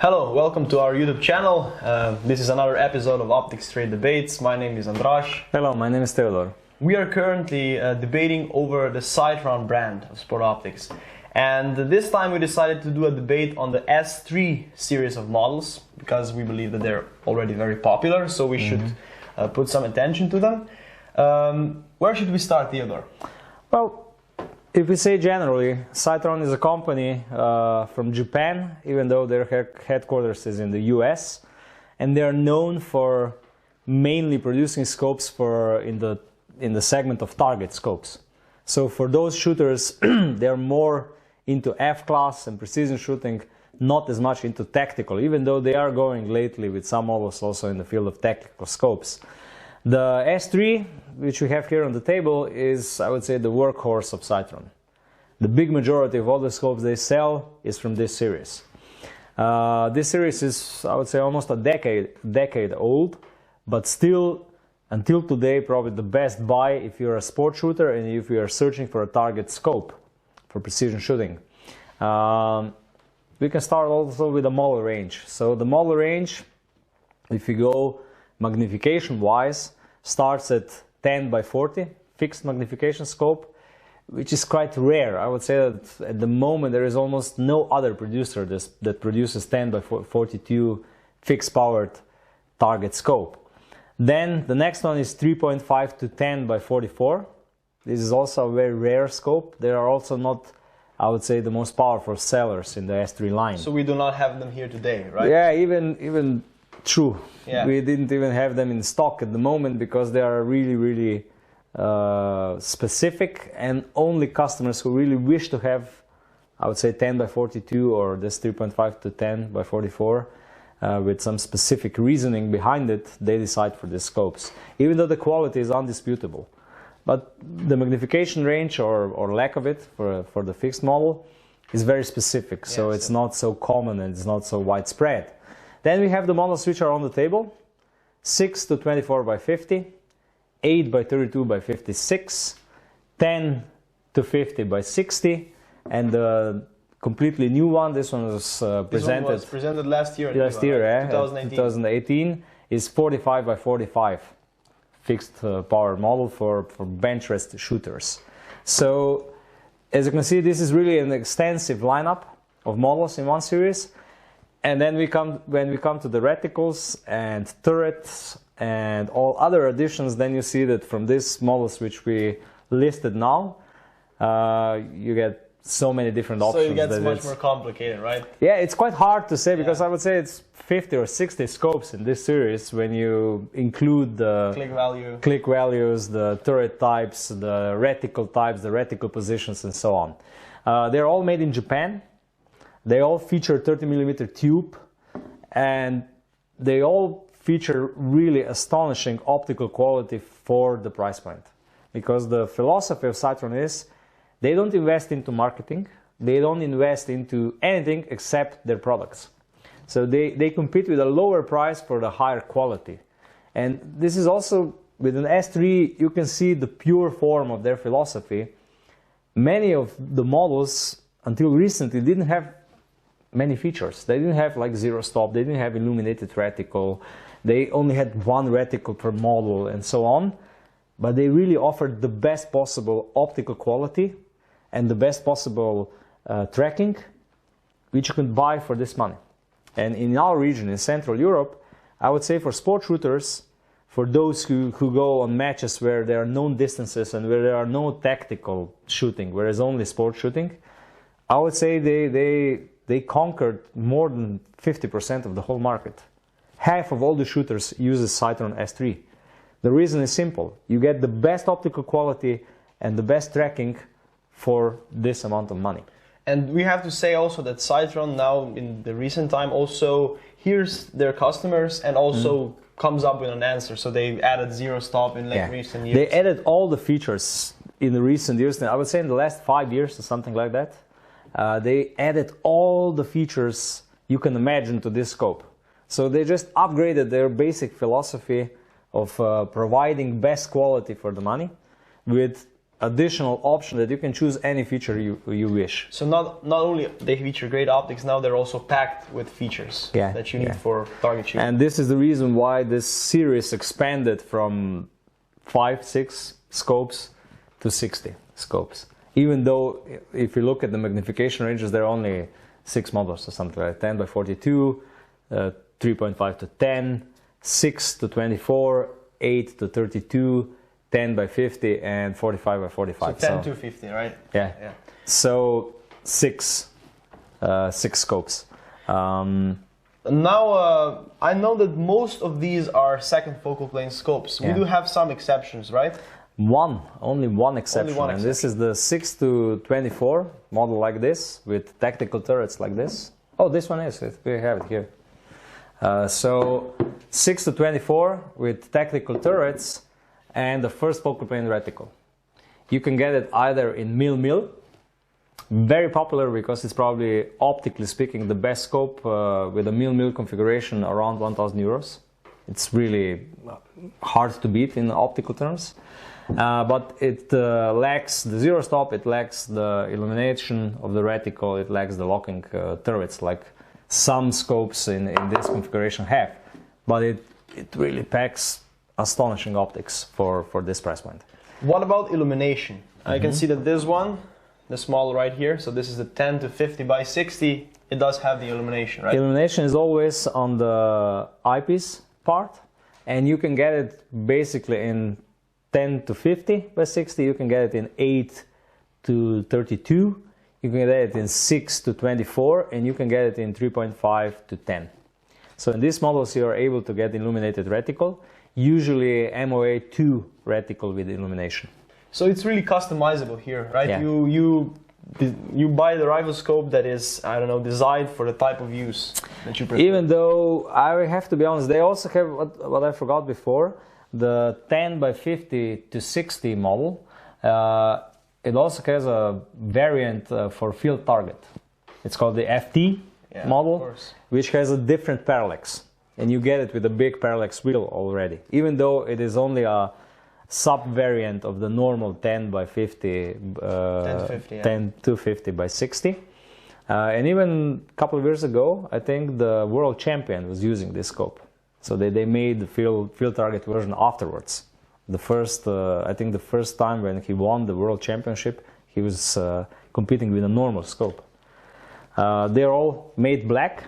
Hello, welcome to our YouTube channel. This is another episode of Optics Trade Debates. My name is Andras. Hello, my name is Theodor. We are currently debating over the Sightron brand of sport optics. And this time we decided to do a debate on the S3 series of models because we believe that they're already very popular, so we should put some attention to them. Where should we start, Theodor? Well, if we say generally, Sightron is a company from Japan, even though their headquarters is in the US, and they are known for mainly producing scopes for in the segment of target scopes. So for those shooters, they are more into F-class and precision shooting, not as much into tactical, even though they are going lately with some models also in the field of tactical scopes. The S3, which we have here on the table, is, I would say, the workhorse of Sightron. The big majority of all the scopes they sell is from this series. This series is, I would say, almost a decade old, but still, until today, probably the best buy if you're a sport shooter and if you are searching for a target scope for precision shooting. We can start also with the model range. So the model range, if you go magnification-wise, starts at 10 by 40 fixed magnification scope, which is quite rare. I would say that at the moment there is almost no other producer that produces 10 by 42 fixed powered target scope. Then the next one is 3.5 to 10 by 44. This is also a very rare scope. They are also not, I would say, the most powerful sellers in the S3 line. So we do not have them here today, right? Yeah, even true. Yeah. We didn't even have them in stock at the moment because they are really specific, and only customers who really wish to have, I would say, 10 by 42 or this 3.5 to 10 by 44 with some specific reasoning behind it, they decide for the scopes, even though the quality is undisputable. But the magnification range or lack of it for the fixed model is very specific, so it's not so common and it's not so widespread. Then we have the models which are on the table: 6 to 24 by 50, 8 by 32 by 56, 10 to 50 by 60, and the completely new one, this one was presented last year. 2018, is 45 by 45 fixed power model for bench rest shooters. So as you can see, this is really an extensive lineup of models in one series. And then when we come to the reticles and turrets and all other additions, then you see that from these models which we listed now, you get so many different options. So it gets much more complicated, right? Yeah, it's quite hard to say because I would say it's 50 or 60 scopes in this series when you include the click values, the turret types, the reticle types, the reticle positions, and so on. They're all made in Japan. They all feature 30mm tube, and they all feature really astonishing optical quality for the price point. Because the philosophy of Sightron is they don't invest into marketing, they don't invest into anything except their products. So they compete with a lower price for the higher quality. And this is also, with an S3, you can see the pure form of their philosophy. Many of the models, until recently, didn't have many features. They didn't have like zero stop, they didn't have illuminated reticle, they only had one reticle per model and so on, but they really offered the best possible optical quality and the best possible tracking, which you can buy for this money. And in our region, in Central Europe, I would say for sport shooters, for those who go on matches where there are known distances and where there are no tactical shooting, where there's only sport shooting, I would say they conquered more than 50% of the whole market. Half of all the shooters uses Sightron S3. The reason is simple. You get the best optical quality and the best tracking for this amount of money. And we have to say also that Sightron now, in the recent time, also hears their customers and also comes up with an answer. So they added zero stop in recent years. They added all the features in the recent years. I would say in the last 5 years or something like that. They added all the features you can imagine to this scope. So they just upgraded their basic philosophy of providing best quality for the money with additional option that you can choose any feature you wish. So not only they feature great optics, now they're also packed with features that you need for target shooting. And this is the reason why this series expanded from 5-6 scopes to 60 scopes. Even though if you look at the magnification ranges, there are only 6 models or something like 10 by 42, 3.5 to 10, 6 to 24, 8 to 32, 10 by 50, and 45 by 45. So 10 to 50, right? Yeah. So 6 scopes. Now, I know that most of these are second focal plane scopes. We do have some exceptions, right? Only one exception, and this is the 6 to 24 model like this, with tactical turrets like this. Oh, this one is, we have it here. So 6 to 24 with tactical turrets and the first focal plane reticle. You can get it either in mil-mil, very popular because it's probably, optically speaking, the best scope with a mil-mil configuration around 1,000 euros. It's really hard to beat in optical terms. But it lacks the zero stop, it lacks the illumination of the reticle, it lacks the locking turrets like some scopes in this configuration have. But it really packs astonishing optics for this price point. What about illumination? I can see that this one, the small right here, so this is the 10 to 50 by 60, it does have the illumination, right? Illumination is always on the eyepiece part, and you can get it basically in 10 to 50 by 60, you can get it in 8 to 32, you can get it in 6 to 24, and you can get it in 3.5 to 10. So in these models you are able to get illuminated reticle, usually MOA 2 reticle with illumination. So it's really customizable here, right? Yeah. You buy the rifle scope that is, I don't know, designed for the type of use that you prefer. Even though, I have to be honest, they also have what I forgot before, the 10 by 50 to 60 model. It also has a variant for field target. It's called the FT model, which has a different parallax. And you get it with a big parallax wheel already, even though it is only a sub-variant of the normal 10 by 50, 10 to 50 by 60. And even a couple of years ago, I think the world champion was using this scope. So they made the field target version afterwards. The first, I think the first time when he won the world championship, he was competing with a normal scope. They're all made black,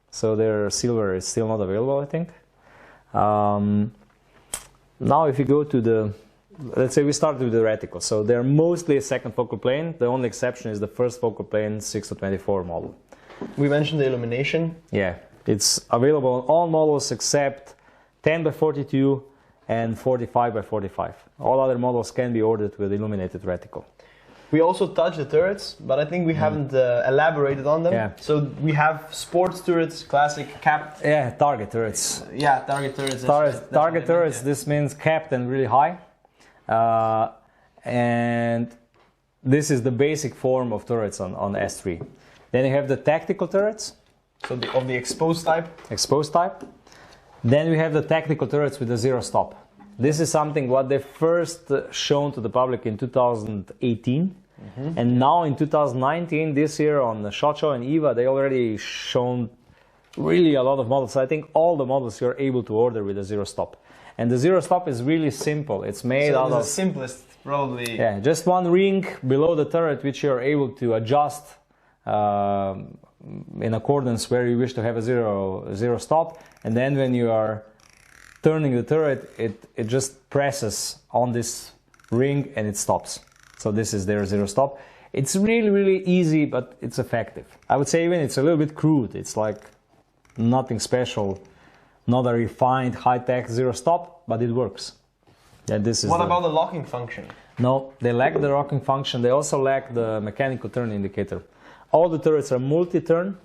so their silver is still not available, I think. Now if you go to the, let's say we start with the reticle. So they're mostly second focal plane. The only exception is the first focal plane 6 to 24 model. We mentioned the illumination. Yeah, it's available on all models except 10 by 42 and 45 by 45. All other models can be ordered with illuminated reticle. We also touched the turrets, but I think we haven't elaborated on them. Yeah. So we have sports turrets, classic capped. Yeah, target turrets. Yeah, target turrets. Target turrets, this means capped and really high. And this is the basic form of turrets on S3. Then you have the tactical turrets. So of the exposed type? Exposed type. Then we have the tactical turrets with a zero stop. This is something what they first shown to the public in 2018. And now in 2019, this year on the SHOT Show and EVA, they already shown really a lot of models. I think all the models you're able to order with a zero stop. And the zero stop is really simple. It's made out of the simplest, probably. Yeah, just one ring below the turret which you're able to adjust in accordance where you wish to have a zero stop. And then when you are turning the turret, it just presses on this ring and it stops. So this is their zero stop. It's really, really easy, but it's effective. I would say even it's a little bit crude. It's like nothing special, not a refined high-tech zero stop, but it works. Yeah, this is what about the locking function? No, they lack the locking function. They also lack the mechanical turn indicator. All the turrets are multi-turn,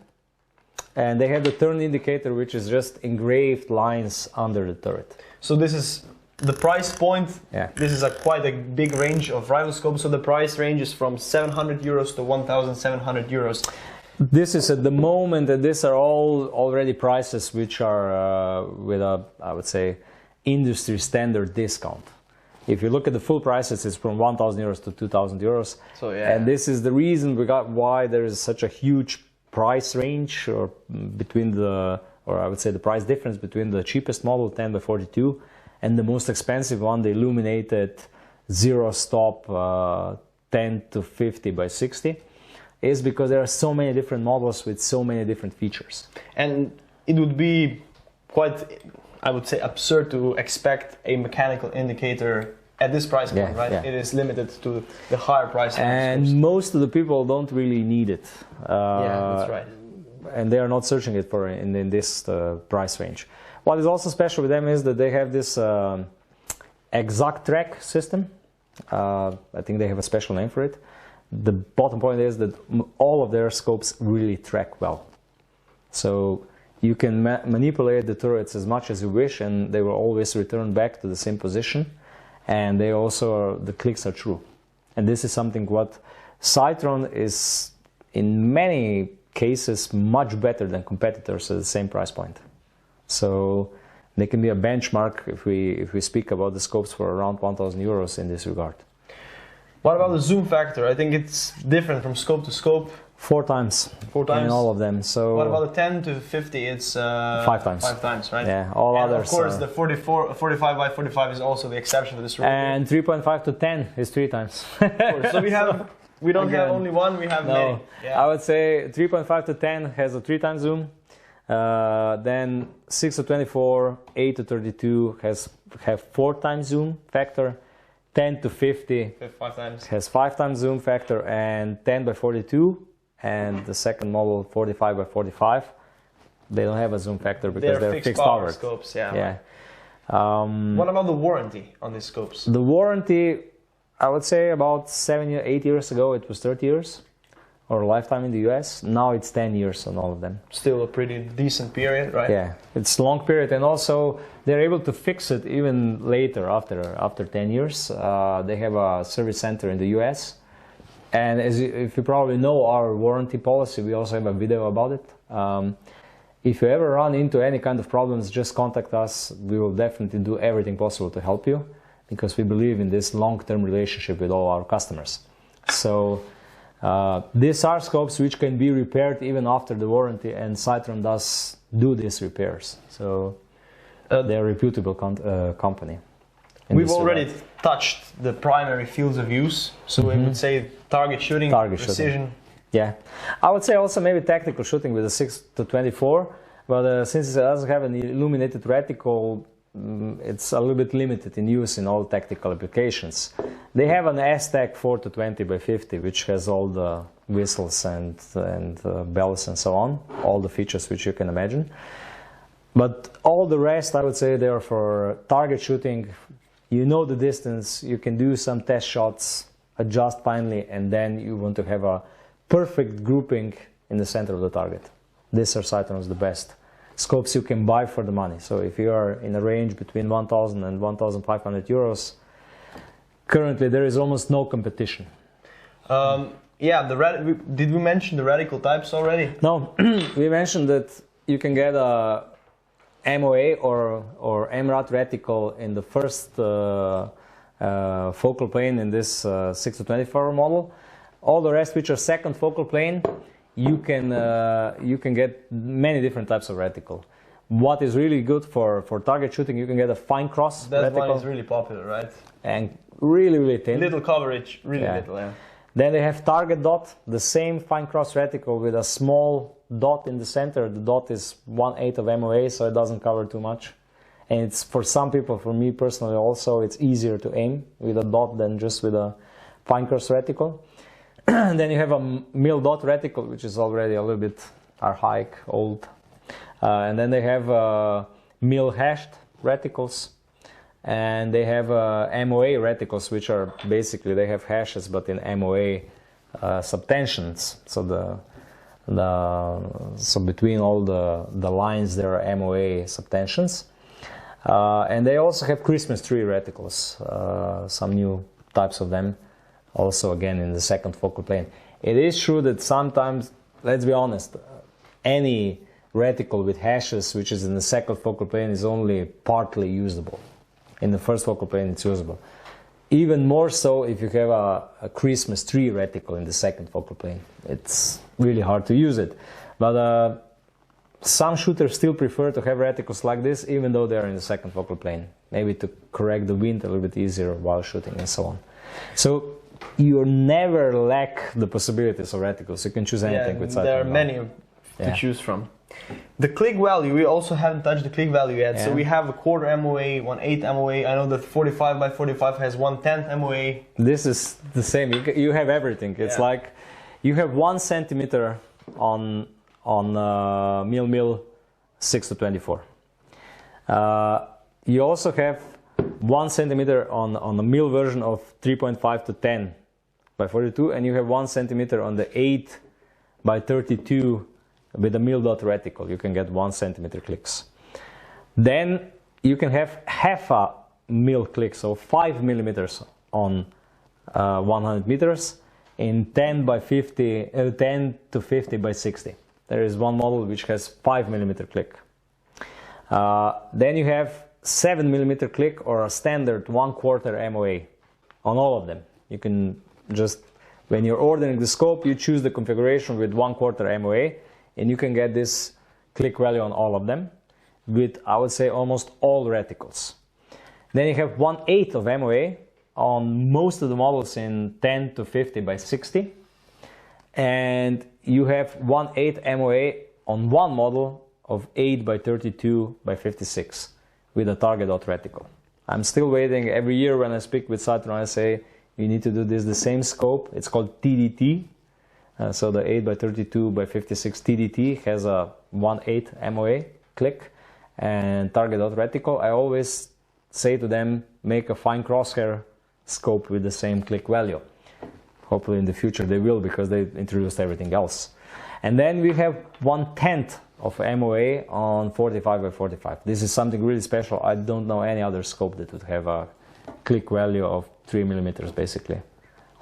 and they have the turn indicator, which is just engraved lines under the turret. So this is the price point. Yeah. This is quite a big range of riflescopes. So the price range is from 700 euros to 1,700 euros. This is at the moment, and these are all already prices which are with a, I would say, industry standard discount. If you look at the full prices, it's from 1,000 euros to 2,000 euros. So yeah. And this is the reason why there is such a huge price range, or between or I would say the price difference between the cheapest model 10 by 42 and the most expensive one, the illuminated zero stop 10 to 50 by 60, is because there are so many different models with so many different features. And it would be quite, I would say, absurd to expect a mechanical indicator at this price point, right? Yeah. It is limited to the higher price. And most of the people don't really need it. Yeah, that's right. And they are not searching it for in this price range. What is also special with them is that they have this exact track system. I think they have a special name for it. The bottom point is that all of their scopes really track well. So you can manipulate the turrets as much as you wish, and they will always return back to the same position. And they also the clicks are true. And this is something what Sightron is in many cases much better than competitors at the same price point. So they can be a benchmark if we speak about the scopes for around 1,000 euros in this regard. What about the zoom factor? I think it's different from scope to scope. 4 times. 4 times in all of them. So what about the 10 to 50? It's 5 times. 5 times, right? Yeah, all and others. Of course, the 45 by 45 is also the exception to this rule. And 3.5 to 10 is 3 times. So we don't have only one, we have many. Yeah. I would say 3.5 to 10 has a 3 times zoom. Then 6 to 24, 8 to 32 have 4 times zoom factor. 10 to 50 5 times. Has 5 times zoom factor, and 10 by 42 and the second model 45 by 45, they don't have a zoom factor because they're fixed powered scopes. Yeah. Yeah. What about the warranty on these scopes? The warranty, I would say about 8 years ago it was 30 years or lifetime in the US. Now it's 10 years on all of them. Still a pretty decent period, right? Yeah, it's a long period, and also they're able to fix it even later after 10 years. They have a service center in the US. And if you probably know our warranty policy, we also have a video about it. If you ever run into any kind of problems, just contact us. We will definitely do everything possible to help you, because we believe in this long-term relationship with all our customers. So these are scopes which can be repaired even after the warranty, and Sightron does do these repairs. So they're a reputable company. We've already touched the primary fields of use, so we would say target shooting, precision. Yeah, I would say also maybe tactical shooting with a 6 to 24, but since it doesn't have an illuminated reticle, it's a little bit limited in use in all tactical applications. They have an S-Tac 4 to 20 by 50, which has all the whistles and bells and so on, all the features which you can imagine. But all the rest, I would say, they are for target shooting. You know the distance, you can do some test shots, adjust finally, and then you want to have a perfect grouping in the center of the target. These are Sightron's the best scopes you can buy for the money. So if you are in a range between 1,000 and 1,500 euros, currently there is almost no competition. Yeah, did we mention the reticle types already? No, we mentioned that you can get a MOA or MRAT reticle in the first focal plane in this 6 to 24 model. All the rest, which are second focal plane, you can get many different types of reticle. What is really good for target shooting, you can get a fine cross that reticle. One is really popular, right? And really thin. Little coverage, really little, yeah. Then they have target dot, the same fine cross reticle with a small dot in the center. The dot is 1/8 of MOA, so it doesn't cover too much. And it's for some people, for me personally also, it's easier to aim with a dot than just with a fine cross reticle. Then you have a mil dot reticle, which is already a little bit archaic, old. And then they have mil hashed reticles. And they have MOA reticles, which are basically, they have hashes, but in MOA subtensions. So so between all the lines there are MOA subtensions. And they also have Christmas tree reticles, some new types of them, also again in the second focal plane. It is true that sometimes, let's be honest, any reticle with hashes which is in the second focal plane is only partly usable. In the first focal plane it's usable. even more so if you have a Christmas tree reticle in the second focal plane. It's really hard to use it. But some shooters still prefer to have reticles like this, even though they're in the second focal plane. Maybe to correct the wind a little bit easier while shooting and so on. So you never lack the possibilities of reticles. You can choose anything with Sightron. There are many to choose from. The click value, we also haven't touched the click value yet. So we have a quarter MOA, 1/8 MOA. I know that 45 by 45 has 1/10 MOA. This is the same. You have everything. It's like you have 1 centimeter on mil 6 to 24. You also have 1 centimeter on the mil version of 3.5 to 10 by 42, and you have 1 centimeter on the 8 by 32 with a mil dot reticle. You can get 1 centimeter clicks. Then you can have half a mil click, so 5 millimeters on 100 meters in 10 by 50, 10 to 50 by 60. There is one model which has 5 millimeter click. Then you have 7 millimeter click or a standard 1/4 MOA on all of them. You can just, when you're ordering the scope, you choose the configuration with 1/4 MOA, and you can get this click value on all of them with, I would say, almost all reticles. Then you have 1/8 of MOA on most of the models in 10 to 50 by 60. And you have 1/8 MOA on one model of 8 by 32 by 56 with a target dot reticle. I'm still waiting. Every year when I speak with Sightron, I say, you need to do this the same scope. It's called TDT. So the 8 by 32 by 56 TDT has a 1/8 MOA click and target dot reticle. I always say to them, make a fine crosshair scope with the same click value. Hopefully in the future they will, because they introduced everything else. And then we have 1/10 of MOA on 45 by 45. This is something really special. I don't know any other scope that would have a click value of 3 millimeters basically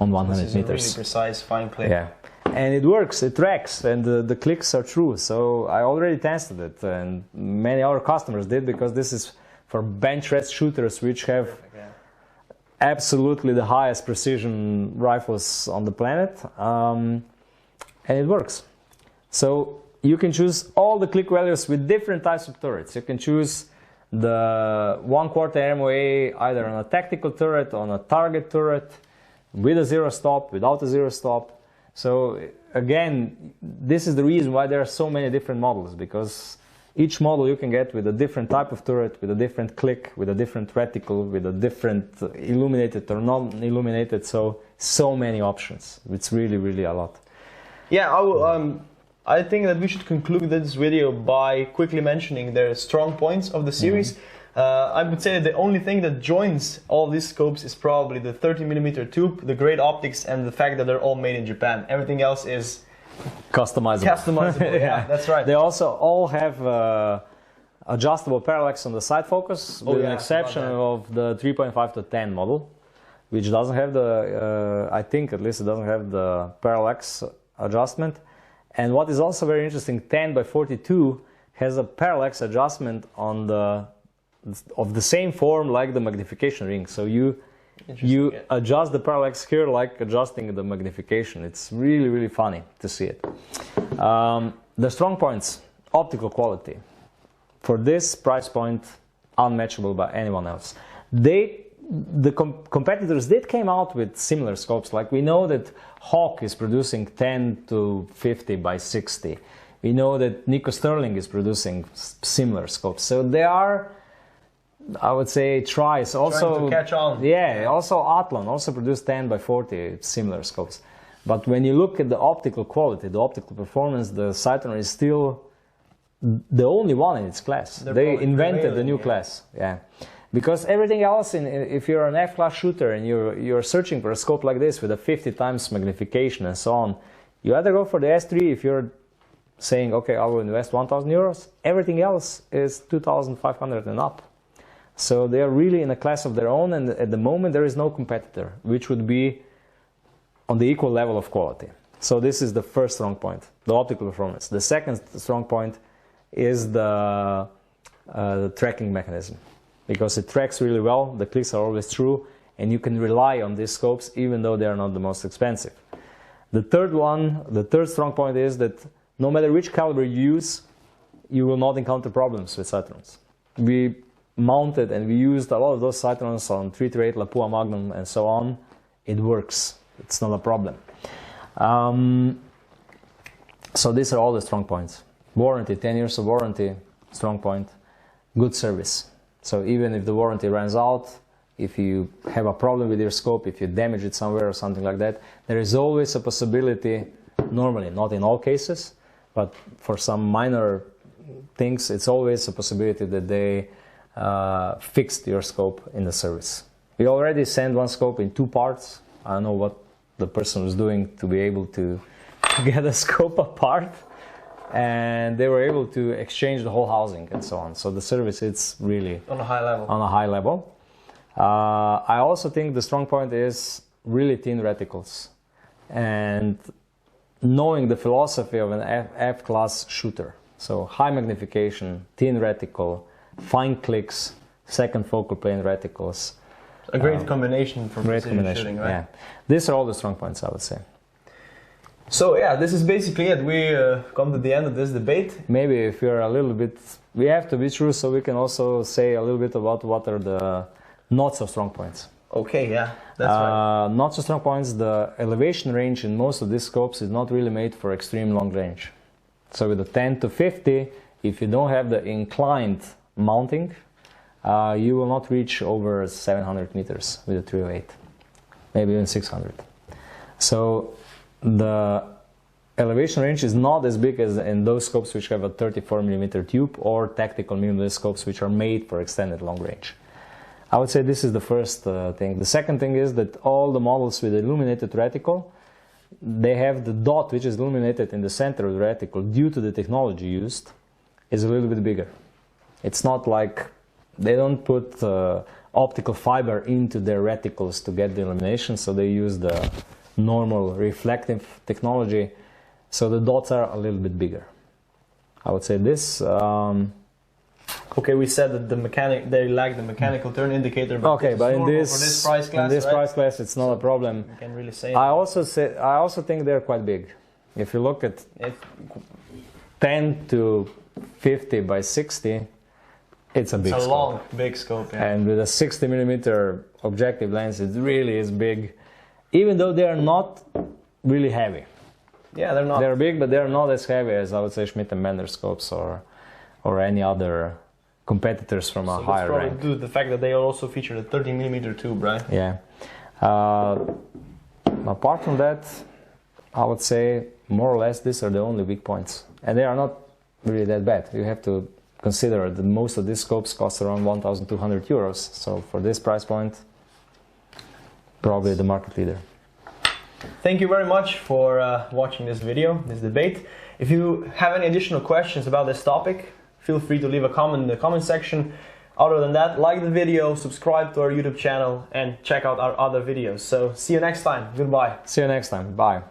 on 100 this is meters. A really precise, fine click. Yeah, and it works. It tracks, and the clicks are true. So I already tested it, and many other customers did, because this is for bench rest shooters which have absolutely the highest precision rifles on the planet, and it works. So you can choose all the click values with different types of turrets. You can choose the 1/4 MOA either on a tactical turret, on a target turret, with a zero stop, without a zero stop. So again, this is the reason why there are so many different models, because each model you can get with a different type of turret, with a different click, with a different reticle, with a different illuminated or non-illuminated. So many options. It's really, really a lot. Yeah, I think that we should conclude this video by quickly mentioning the strong points of the series. I would say the only thing that joins all these scopes is probably the 30mm tube, the great optics, and the fact that they're all made in Japan. Everything else is customizable. Yeah, that's right. They also all have adjustable parallax on the side focus, with an exception of the 3.5 to 10 model, which doesn't have the, I think at least it doesn't have the parallax adjustment. And what is also very interesting, 10 by 42 has a parallax adjustment on of the same form like the magnification ring. So you adjust the parallax here like adjusting the magnification. It's really, really funny to see it. The strong points, optical quality. For this price point, unmatchable by anyone else. The competitors did came out with similar scopes. Like we know that Hawk is producing 10 to 50 by 60. We know that Nico Sterling is producing similar scopes. So they are, I would say, trying to catch on. Yeah, also Athlon also produced 10 by 40 similar scopes. But when you look at the optical quality, the optical performance, the Sightron is still the only one in its class. They invented a new class. Yeah. Because everything else, if you're an F-class shooter and you're searching for a scope like this with a 50 times magnification and so on, you either go for the S3 if you're saying, okay, I will invest 1,000 euros. Everything else is 2,500 and up. So they are really in a class of their own, and at the moment there is no competitor which would be on the equal level of quality. So this is the first strong point, the optical performance. The second strong point is the tracking mechanism, because it tracks really well, the clicks are always true, and you can rely on these scopes even though they are not the most expensive. The third strong point is that no matter which caliber you use, you will not encounter problems with Sightrons. We mounted and we used a lot of those Sightrons on 338, Lapua Magnum and so on. It works. It's not a problem. So these are all the strong points. Warranty, 10 years of warranty, strong point. Good service. So even if the warranty runs out, if you have a problem with your scope, if you damage it somewhere or something like that, there is always a possibility, normally, not in all cases, but for some minor things, it's always a possibility that they fixed your scope in the service. We already sent one scope in 2 parts. I don't know what the person was doing to be able to get a scope apart, and they were able to exchange the whole housing and so on. So the service, it's really on a high level. On a high level. I also think the strong point is really thin reticles, and knowing the philosophy of an F-class shooter. So high magnification, thin reticle, fine clicks, second focal plane reticles. A great combination for precision shooting, right? Yeah. These are all the strong points, I would say. So yeah, this is basically it. We come to the end of this debate. Maybe if you're a little bit, we have to be true, so we can also say a little bit about what are the not so strong points. Okay, yeah, that's right. Not so strong points, the elevation range in most of these scopes is not really made for extreme long range. So with the 10 to 50, if you don't have the inclined mounting, you will not reach over 700 meters with a 308, maybe even 600. So the elevation range is not as big as in those scopes which have a 34mm tube or tactical mirrorless scopes which are made for extended long range. I would say this is the first thing. The second thing is that all the models with illuminated reticle, they have the dot which is illuminated in the center of the reticle due to the technology used is a little bit bigger. It's not like they don't put optical fiber into their reticles to get the illumination, so they use the normal reflective technology, so the dots are a little bit bigger. I would say this. Okay, we said that they lack the mechanical turn indicator. But okay, but in this price class, price class, it's not a problem. You can really say. I also think they're quite big. If you look at 10 to 50 by 60, it's a big scope. It's a long, big scope. Yeah. And with a 60mm objective lens, it really is big. Even though they are not really heavy. Yeah, they're not. They're big, but they're not as heavy as, I would say, Schmidt & Bender scopes or any other competitors from a higher rank. That's probably due to the fact that they also feature the 30mm tube, right? Yeah. Apart from that, I would say more or less these are the only weak points. And they are not really that bad. You have to consider that most of these scopes cost around 1,200 euros. So for this price point, probably the market leader. Thank you very much for watching this video, this debate. If you have any additional questions about this topic, feel free to leave a comment in the comment section. Other than that, like the video, subscribe to our YouTube channel, and check out our other videos. So see you next time. Goodbye. See you next time. Bye.